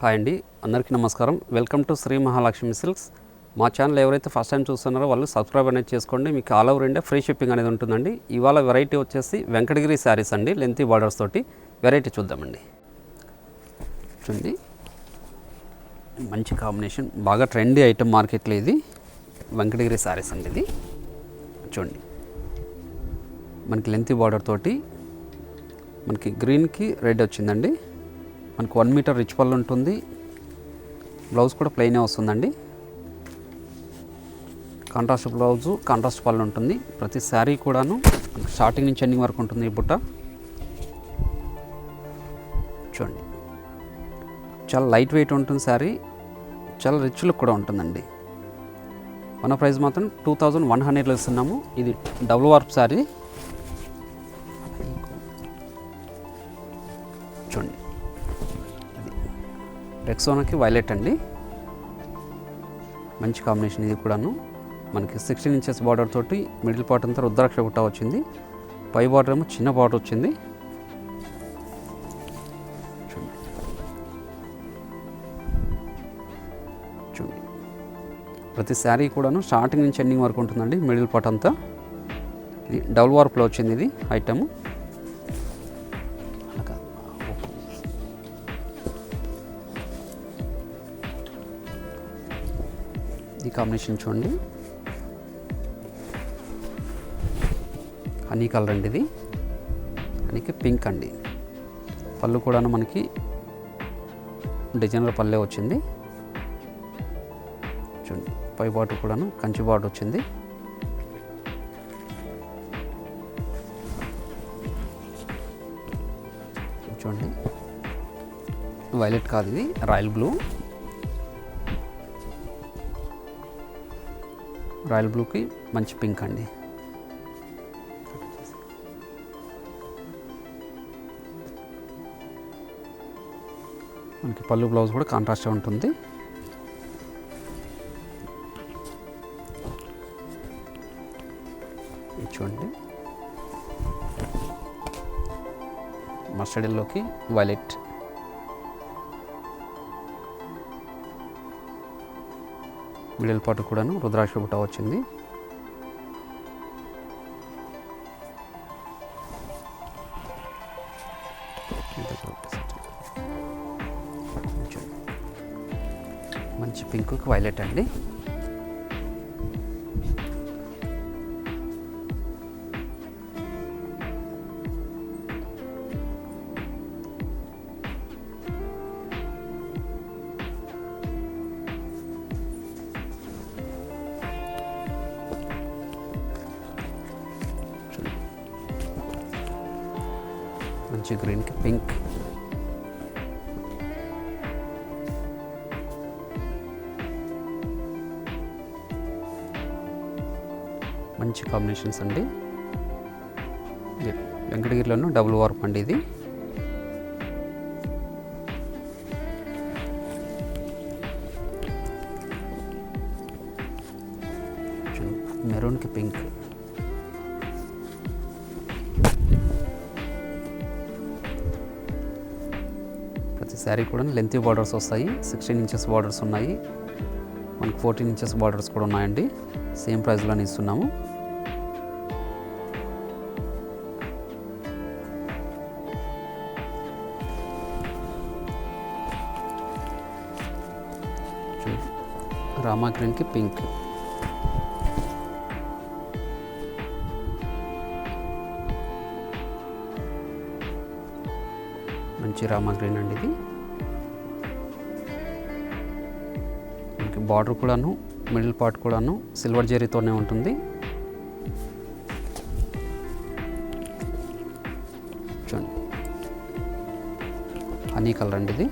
Hi అండి, అందరికీ నమస్కారం. Welcome to Sri Mahalakshmi silks. మా ఛానల్ ఎవరైతే ఫస్ట్ టైం చూస్తున్నారో వాళ్ళు సబ్స్క్రైబ్ అనేది చేసుకోండి. మీకు all over India free shipping అనేది ఉంటుందండి. ఇవాళ వెరైటీ వచ్చేసి వెంకటగిరి శారీస్ అండి, లెంతీ బార్డర్స్ తోటి వెరైటీ చూద్దామండి. చూడండి, మంచి కాంబినేషన్, బాగా ట్రెండీ ఐటమ్ మార్కెట్లో ఇది వెంకటగిరి శారీస్ అండి. ఇది చూడండి, మనకి లెంతీ బార్డర్ తోటి మనకి గ్రీన్కి రెడ్ వచ్చిందండి. మనకు 1 మీటర్ రిచ్ పళ్ళు ఉంటుంది. బ్లౌజ్ కూడా ప్లెయినే వస్తుందండి. కాంట్రాస్ట్ బ్లౌజు, కాంట్రాస్ట్ పళ్ళు ఉంటుంది. ప్రతి శారీ కూడాను స్టార్టింగ్ నుంచి ఎండింగ్ వరకు ఉంటుంది. ఈ బుట్ట చూడండి, చాలా లైట్ వెయిట్ ఉంటుంది శారీ, చాలా రిచ్ లుక్ కూడా ఉంటుందండి. మన ప్రైస్ మాత్రం 2100 ఇస్తున్నాము. ఇది డబుల్ వార్ప్ శారీ. చూడండి, రెక్సోనాకి వైలెట్ అండి, మంచి కాంబినేషన్. ఇది కూడాను మనకి 16 ఇంచెస్ బార్డర్ తోటి మిడిల్ పార్ట్ అంతా రుద్రాక్ష బుట్ట వచ్చింది. పై బార్డర్ ఏమో చిన్న బార్డర్ వచ్చింది. చూడండి, ప్రతి శారీ కూడాను స్టార్టింగ్ నుంచి ఎండింగ్ వరకు ఉంటుందండి. మిడిల్ పార్ట్ అంతా ఇది డబుల్ వార్ప్లో వచ్చింది. ఇది ఐటమ్ ఈ కాంబినేషన్ చూడండి, హనీ కలర్ అండి. ఇది హనీకి పింక్ అండి. పళ్ళు కూడాను మనకి డిజైనర్ పల్లె వచ్చింది. చూడండి, పై బార్డర్ కూడాను కంచి బార్డర్ వచ్చింది. చూడండి, వైలెట్ కాదు, ఇది రాయల్ బ్లూ. రాయల్ బ్లూకి మంచి పింక్ అండి. మనకి పళ్ళు బ్లౌజ్ కూడా కాంట్రాస్ట్ ఉంటుంది. చూడండి, మస్టర్డ్ ఎల్లోకి వైలెట్. మిడిల్ పార్ట్ కూడాను రుద్రాక్ష బుట్ట వచ్చింది. మంచి పింక్ వైలెట్ అండి. మంచి గ్రీన్కి పింక్. మంచి కాంబినేషన్స్ అండి. వెంకటగిరిలోనూ డబుల్ వార్ప్ అండి. ఇది మెరూన్కి పింక్. ప్రతి శారీ కూడా లెంతీ బార్డర్స్ వస్తాయి. 16 ఇంచెస్ బార్డర్స్ ఉన్నాయి. మనకు 14 ఇంచెస్ బార్డర్స్ కూడా ఉన్నాయండి. సేమ్ ప్రైస్లోనే ఇస్తున్నాము. రామా గ్రీన్కి పింక్. మంచి రామా గ్రీన్ అండి. ఇది మనకి బార్డర్ కూడాను మిడిల్ పార్ట్ కూడాను సిల్వర్ జరీతోనే ఉంటుంది. చూడండి, హనీ కలర్ అండి. ఇది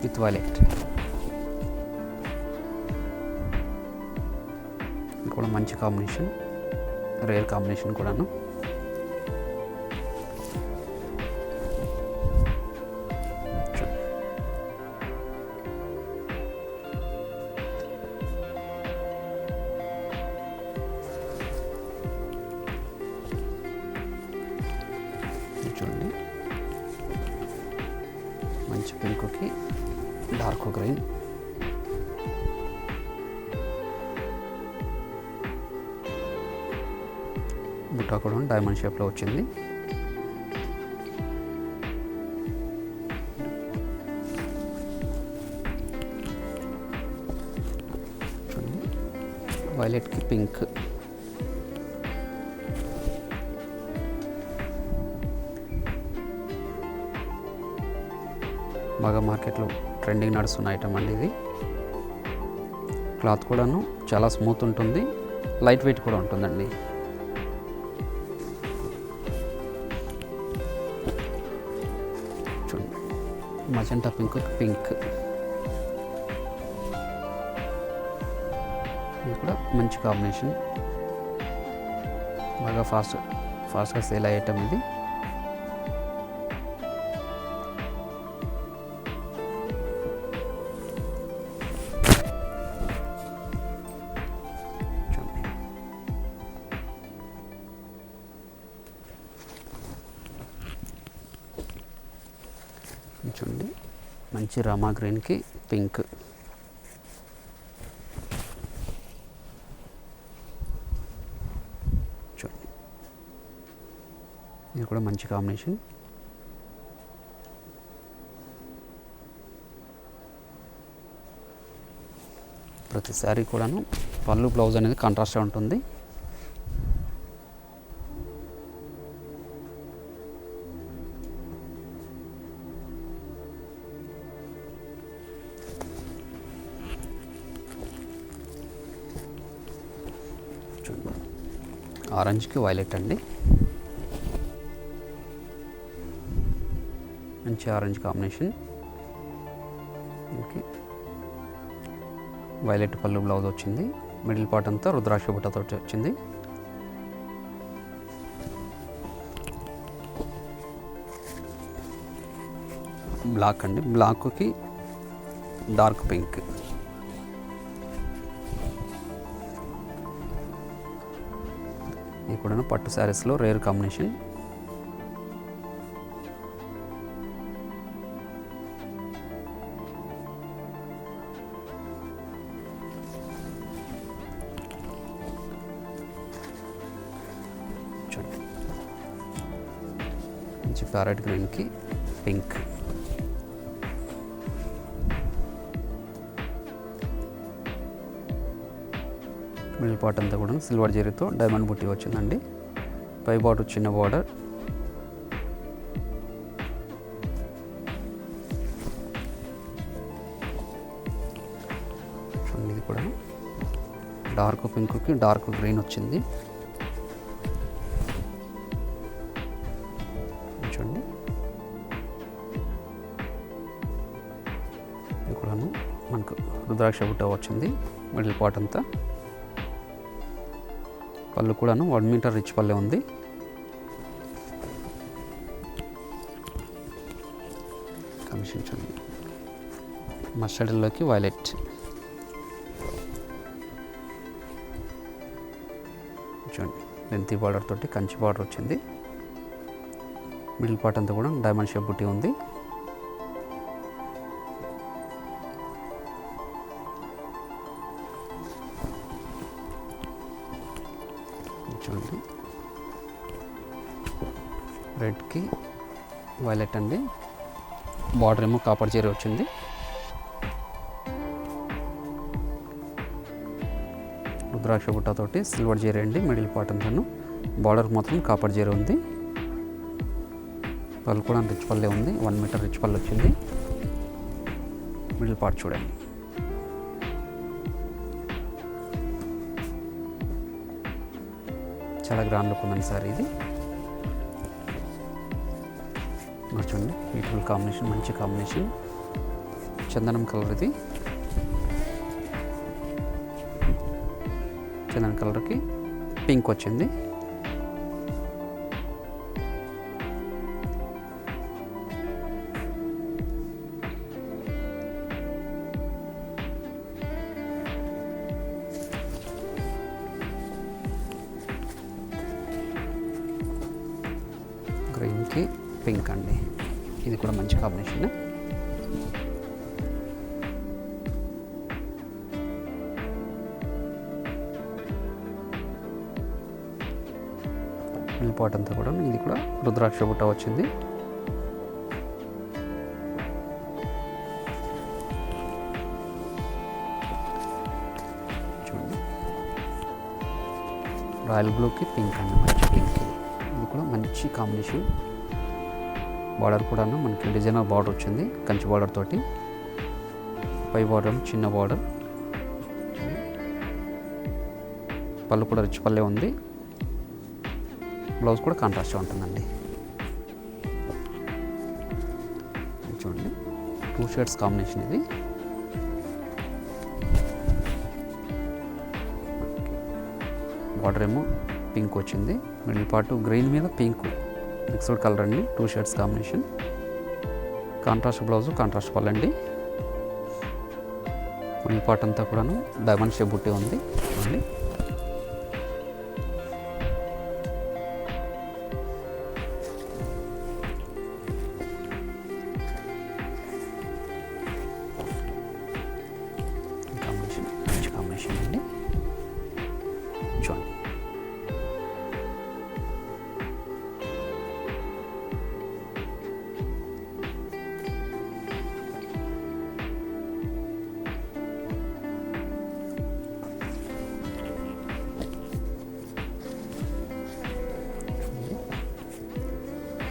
విత్ వైలెట్. ఇది కూడా మంచి కాంబినేషన్, రేర్ కాంబినేషన్ కూడాను. చూడండి, మంచి పింక్కి డార్క్ గ్రీన్, బుట్ట కూడా డైమండ్ షేప్లో వచ్చింది. చూడండి వైలెట్కి పింక్, బాగా మార్కెట్లో ట్రెండింగ్ నడుస్తున్న ఐటమ్ అండి ఇది. క్లాత్ కూడాను చాలా స్మూత్ ఉంటుంది, లైట్ వెయిట్ కూడా ఉంటుందండి. చూడండి మజంటా పింక్, ఇది కూడా మంచి కాంబినేషన్, బాగా ఫాస్ట్గా సేల్ అయ్యే ఐటమ్ ఇది. చూడండి మంచి రామా గ్రీన్కి పింక్, చూడండి ఇది కూడా మంచి కాంబినేషన్. ప్రతి శారీ కూడాను పళ్ళు బ్లౌజ్ అనేది కాంట్రాస్ట్గా ఉంటుంది. ఆరెంజ్కి వైలెట్ అండి, మంచి ఆరెంజ్ కాంబినేషన్. ఓకే, వైలెట్ పళ్ళు బ్లౌజ్ వచ్చింది, మిడిల్ పార్ట్ అంతా రుద్రాక్ష బుట్టతో వచ్చింది. బ్లాక్ అండి, బ్లాక్కి డార్క్ పింక్, ఇది కూడా పట్టు శారీస్లో రేర్ కాంబినేషన్. చూడండి మంచి ప్యారెట్ గ్రీన్కి పింక్, మిడిల్ పార్ట్ అంతా కూడా సిల్వర్ జరీతో డైమండ్ బుట్టి వచ్చిందండి. పై బార్డర్ చిన్న బార్డర్, చూడండి ఇది కూడా డార్క్ పింక్కి డార్క్ గ్రీన్ వచ్చింది. చూడండి ఇది కూడాను మనకు రుద్రాక్ష బుట్ట వచ్చింది, మిడిల్ పార్ట్ అంతా. పళ్ళు కూడాను 1 మీటర్ రిచ్ పల్లె ఉంది. కమిషన్ చూడండి మస్టర్డ్లోకి వైలెట్, చూడండి లెంతీ బార్డర్ తోటి కంచి బార్డర్ వచ్చింది. మిడిల్ పార్ట్ అంతా కూడా డైమండ్ షేప్ బుట్టి ఉంది. చూడండి రెడ్కి వైలెట్ అండి, బార్డర్ ఏమో కాపర్ జరీ వచ్చింది. రుద్రాక్ష బుట్టతోటి సిల్వర్ జరీ అండి, మిడిల్ పార్ట్ అంతాను బార్డర్ మాత్రం కాపర్ జరీ ఉంది. పళ్ళు కూడా రిచ్ పల్లె ఉంది, 1 మీటర్ రిచ్ పళ్ళు వచ్చింది. మిడిల్ పార్ట్ చూడండి చాలా గ్రాండ్ లుక్ ఉందండి సార్ ఇది. చూడండి బ్యూటిఫుల్ కాంబినేషన్, మంచి కాంబినేషన్, చందనం కలర్ ఇది. చందనం కలర్కి పింక్ వచ్చింది. గ్రీన్కి పింక్ అండి, ఇది కూడా మంచి కాంబినేషన్. మిల్ పాట్ అంతా కూడా ఇది కూడా రుద్రాక్ష బుట్ట వచ్చింది. చూడండి రాయల్ బ్లూకి పింక్ అండి, మంచి పింక్. ఇది కూడా మంచి కాంబినేషన్. బార్డర్ కూడా మనకి డిజైనర్ బార్డర్ వచ్చింది కంచి బార్డర్ తోటి. పై బార్డర్ చిన్న బార్డర్. పళ్ళు కూడా రిచ్ పల్లె ఉంది. బ్లౌజ్ కూడా కాంట్రాస్ట్గా ఉంటుందండి. చూడండి 2 షేడ్స్ కాంబినేషన్ ఇది. బార్డర్ ఏమో పింక్ వచ్చింది, మిడిల్ పార్ట్ గ్రీన్ మీద పింక్ మిక్స్డ్ కలర్ అండి. 2 shades combination. Contrast blouse, contrast పళ్ళు అండి. మిడిల్ పార్ట్ అంతా కూడాను డైమండ్ షేప్ బుట్టి ఉంది. చూడండి కాంబినేషన్, మంచి కాంబినేషన్ అండి. చూడండి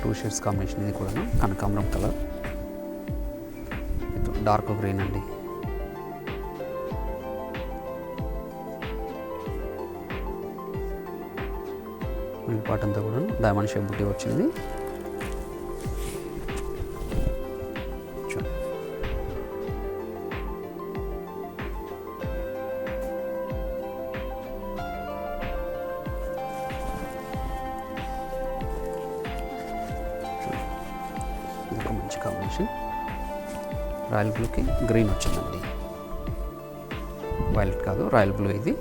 టూ షేడ్స్ కాంబినేషన్. ఇది కూడా కనకాంబరం కలర్, డార్క్ గ్రీన్ అండి. మిడిల్ పార్ట్ అంతా కూడా డైమండ్ షేప్ బుట్టి వచ్చింది. ఇది మంచి కాంబినేషన్. రాయల్ బ్లూకి గ్రీన్ వచ్చిందండి. వైలెట్ కాదు, రాయల్ బ్లూ. ఇది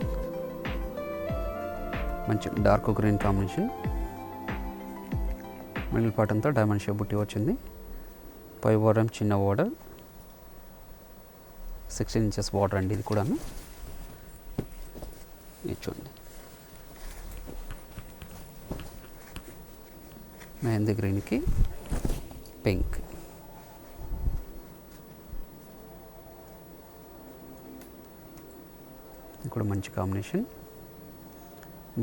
మంచి dark green combination. Middle part అంతా డైమండ్ షేప్ బుట్టి వచ్చింది. పై బార్డర్ చిన్న బార్డర్, 16 ఇంచెస్ బార్డర్ అండి. ఇది కూడాను ఇది చూడండి మెహందీ గ్రీన్కి పింక్. ఇది కూడా మంచి కాంబినేషన్.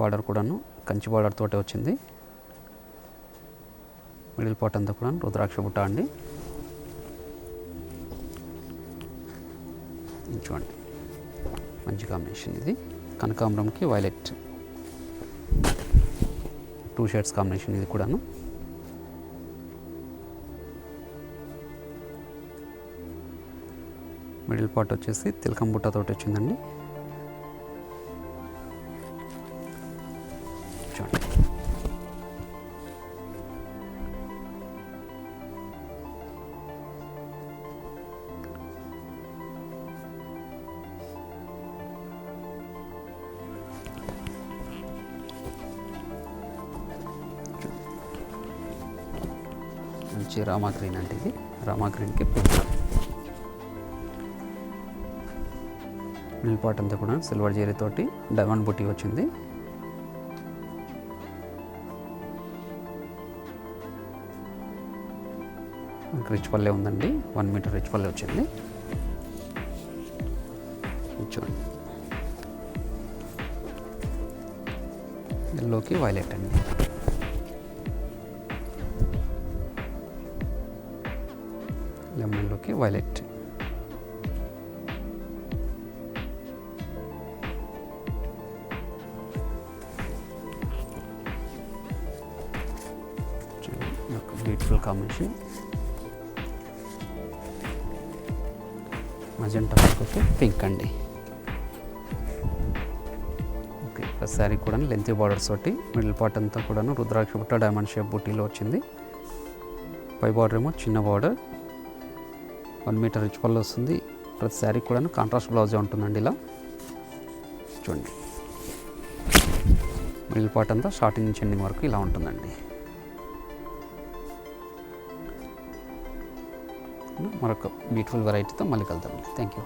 బార్డర్ కూడాను కంచి బార్డర్ తోటే వచ్చింది. మిడిల్ పార్ట్ అంతా కూడా రుద్రాక్ష బుట్ట అండి. చూడండి మంచి కాంబినేషన్. ఇది కనకాంబరంకి వైలెట్, 2 షేడ్స్ కాంబినేషన్. ఇది కూడాను మిడిల్ పార్ట్ వచ్చేసి తిలకం బుట్ట తోటి వచ్చిందండి. చూడండి మంచి రామా గ్రీన్ అంటే ఇది రామా గ్రీన్కి పింక్. మిడిల్ పార్ట్ అంతా కూడా సిల్వర్ జరీ తోటి డైమండ్ బుట్టి వచ్చింది. రిచ్ పల్లె ఉందండి, 1 మీటర్ రిచ్ పల్లె వచ్చింది. చూడండి ఎల్లోకి వైలెట్ అండి. లెమన్లోకి వైలెట్. Beautiful combination. మజెంటా పట్టుకొచ్చి పింక్ అండి. ఓకే, శారీ కూడా లెంతీ బార్డర్స్ తోటి మిడిల్ పార్ట్ అంతా కూడా రుద్రాక్ష బుట్ట డైమండ్ షేప్ బుట్టీలో వచ్చింది. పై బార్డర్ ఏమో చిన్న బార్డర్, 1 మీటర్ రిచ్ పళ్ళు వస్తుంది. ప్రతి శారీ కూడా కాంట్రాస్ట్ బ్లౌజే ఉంటుందండి. ఇలా చూడండి మిడిల్ పార్ట్ అంతా స్టార్టింగ్ నుంచి ఎండింగ్ వరకు ఇలా ఉంటుందండి. మరొక బ్యూటిఫుల్ వెరైటీతో మళ్ళీ కలుద్దాం. Thank you.